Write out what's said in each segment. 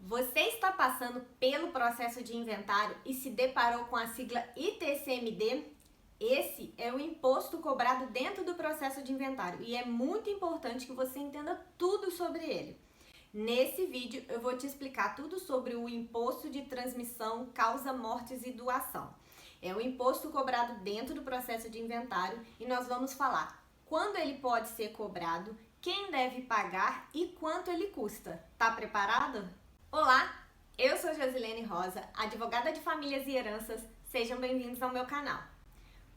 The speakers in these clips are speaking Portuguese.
Você está passando pelo processo de inventário e se deparou com a sigla ITCMD? Esse é o imposto cobrado dentro do processo de inventário e é muito importante que você entenda tudo sobre ele. Nesse vídeo eu vou te explicar tudo sobre o imposto de transmissão, causa, mortes e doação. É o imposto cobrado dentro do processo de inventário e nós vamos falar quando ele pode ser cobrado, quem deve pagar e quanto ele custa. Tá preparado? Olá, eu sou Josilene Rosa, advogada de famílias e heranças. Sejam bem-vindos ao meu canal.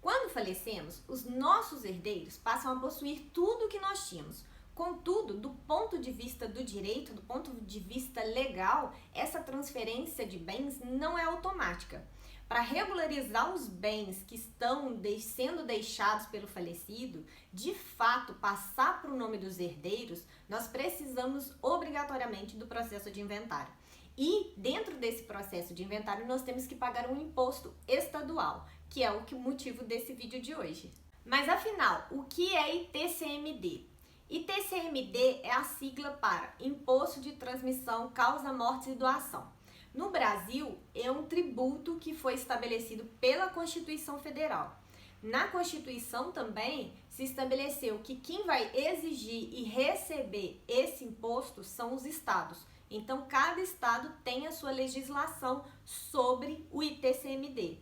Quando falecemos, os nossos herdeiros passam a possuir tudo o que nós tínhamos. Contudo, do ponto de vista do direito, do ponto de vista legal, essa transferência de bens não é automática. Para regularizar os bens que estão sendo deixados pelo falecido, de fato passar para o nome dos herdeiros, nós precisamos obrigatoriamente do processo de inventário. E dentro desse processo de inventário nós temos que pagar um imposto estadual, que é o motivo desse vídeo de hoje. Mas afinal, o que é ITCMD? ITCMD é a sigla para Imposto de Transmissão, Causa, Mortes e Doação. No Brasil, é um tributo que foi estabelecido pela Constituição Federal. Na Constituição também se estabeleceu que quem vai exigir e receber esse imposto são os estados. Então, cada estado tem a sua legislação sobre o ITCMD,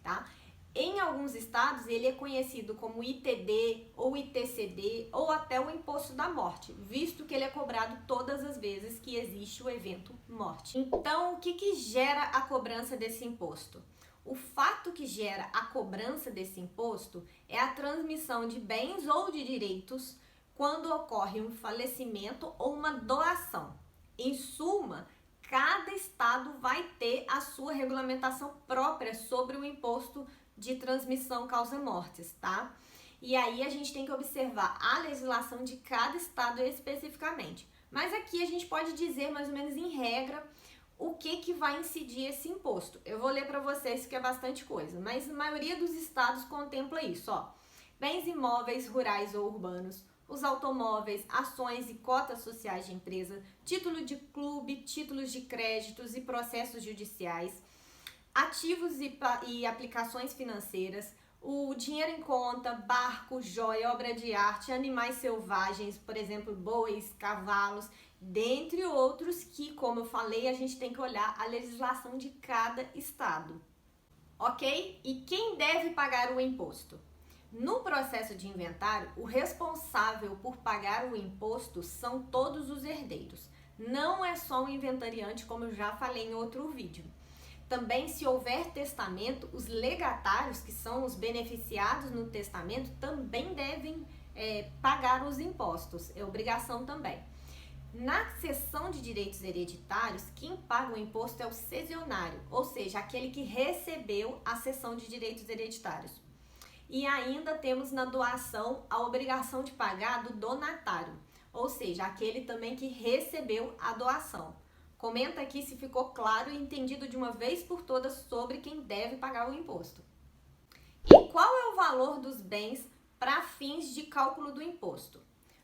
tá? Em alguns estados, ele é conhecido como ITD ou ITCD ou até o imposto da morte, visto que ele é cobrado todas as vezes que existe o evento morte. Então, o que gera a cobrança desse imposto? O fato que gera a cobrança desse imposto é a transmissão de bens ou de direitos quando ocorre um falecimento ou uma doação. Em suma, cada estado vai ter a sua regulamentação própria sobre o imposto de transmissão causa-mortes, tá? E aí a gente tem que observar a legislação de cada estado especificamente. Mas aqui a gente pode dizer mais ou menos em regra o que vai incidir esse imposto. Eu vou ler para vocês que é bastante coisa, mas a maioria dos estados contempla isso, ó. Bens imóveis rurais ou urbanos, os automóveis, ações e cotas sociais de empresa, título de clube, títulos de créditos e processos judiciais, ativos e aplicações financeiras, o dinheiro em conta, barco, joia, obra de arte, animais selvagens, por exemplo, bois, cavalos, dentre outros que, como eu falei, a gente tem que olhar a legislação de cada estado. Ok? E quem deve pagar o imposto? No processo de inventário, o responsável por pagar o imposto são todos os herdeiros. Não é só o inventariante, como eu já falei em outro vídeo. Também, se houver testamento, os legatários, que são os beneficiados no testamento, também devem pagar os impostos. É obrigação também. Na seção de direitos hereditários, quem paga o imposto é o cessionário, ou seja, aquele que recebeu a cessão de direitos hereditários. E ainda temos na doação a obrigação de pagar do donatário, ou seja, aquele também que recebeu a doação. Comenta aqui se ficou claro e entendido de uma vez por todas sobre quem deve pagar o imposto. E qual é o valor dos bens para fins de cálculo do imposto?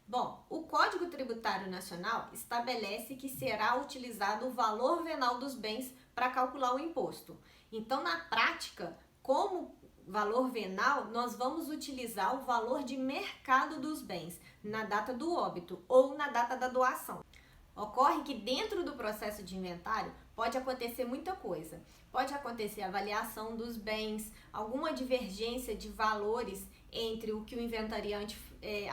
Bom, o Código Tributário Nacional estabelece que será utilizado o valor venal dos bens para calcular o imposto. Então, na prática, como valor venal, nós vamos utilizar o valor de mercado dos bens na data do óbito ou na data da doação. Ocorre que dentro do processo de inventário pode acontecer muita coisa. Pode acontecer avaliação dos bens, alguma divergência de valores entre o que o inventariante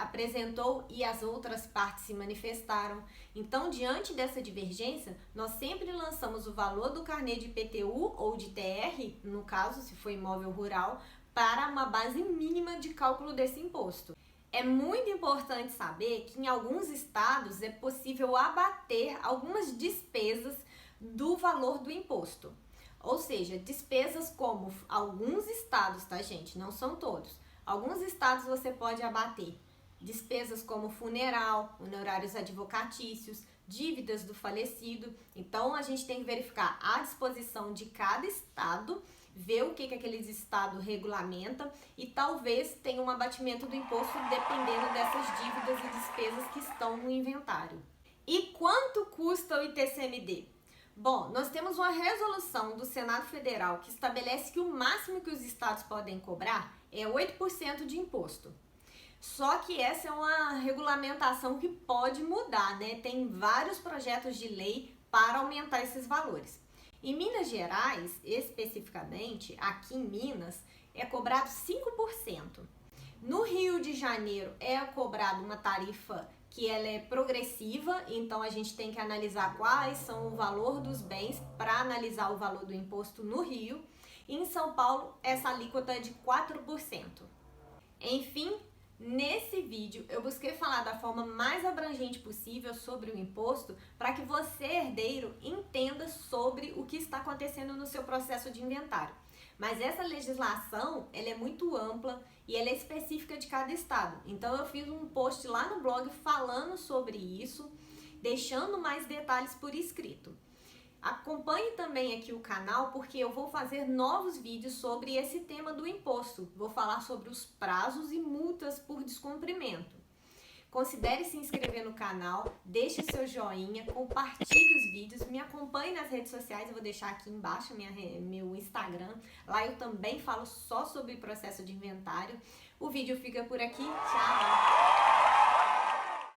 apresentou e as outras partes se manifestaram. Então, diante dessa divergência, nós sempre lançamos o valor do carnê de IPTU ou de TR, no caso, se for imóvel rural, para uma base mínima de cálculo desse imposto. É muito importante saber que em alguns estados é possível abater algumas despesas do valor do imposto. Ou seja, despesas como alguns estados, tá, gente? Não são todos. Alguns estados você pode abater despesas como funeral, honorários advocatícios, dívidas do falecido. Então, a gente tem que verificar a disposição de cada estado, ver o que aquele estado regulamenta e talvez tenha um abatimento do imposto dependendo dessas dívidas e despesas que estão no inventário. E quanto custa o ITCMD? Bom, nós temos uma resolução do Senado Federal que estabelece que o máximo que os estados podem cobrar é 8% de imposto. Só que essa é uma regulamentação que pode mudar, né? Tem vários projetos de lei para aumentar esses valores. Em Minas Gerais, especificamente, aqui em Minas, é cobrado 5%. No Rio de Janeiro é cobrado uma tarifa que ela é progressiva, então a gente tem que analisar quais são o valor dos bens para analisar o valor do imposto no Rio. E em São Paulo, essa alíquota é de 4%. Enfim, nesse vídeo eu busquei falar da forma mais abrangente possível sobre o imposto para que você, herdeiro, entenda sobre o que está acontecendo no seu processo de inventário. Mas essa legislação, ela é muito ampla e ela é específica de cada estado. Então eu fiz um post lá no blog falando sobre isso, deixando mais detalhes por escrito. Acompanhe também aqui o canal porque eu vou fazer novos vídeos sobre esse tema do imposto. Vou falar sobre os prazos e multas por descumprimento. Considere se inscrever no canal, deixe seu joinha, compartilhe os vídeos, me acompanhe nas redes sociais, eu vou deixar aqui embaixo meu Instagram. Lá eu também falo só sobre processo de inventário. O vídeo fica por aqui, tchau!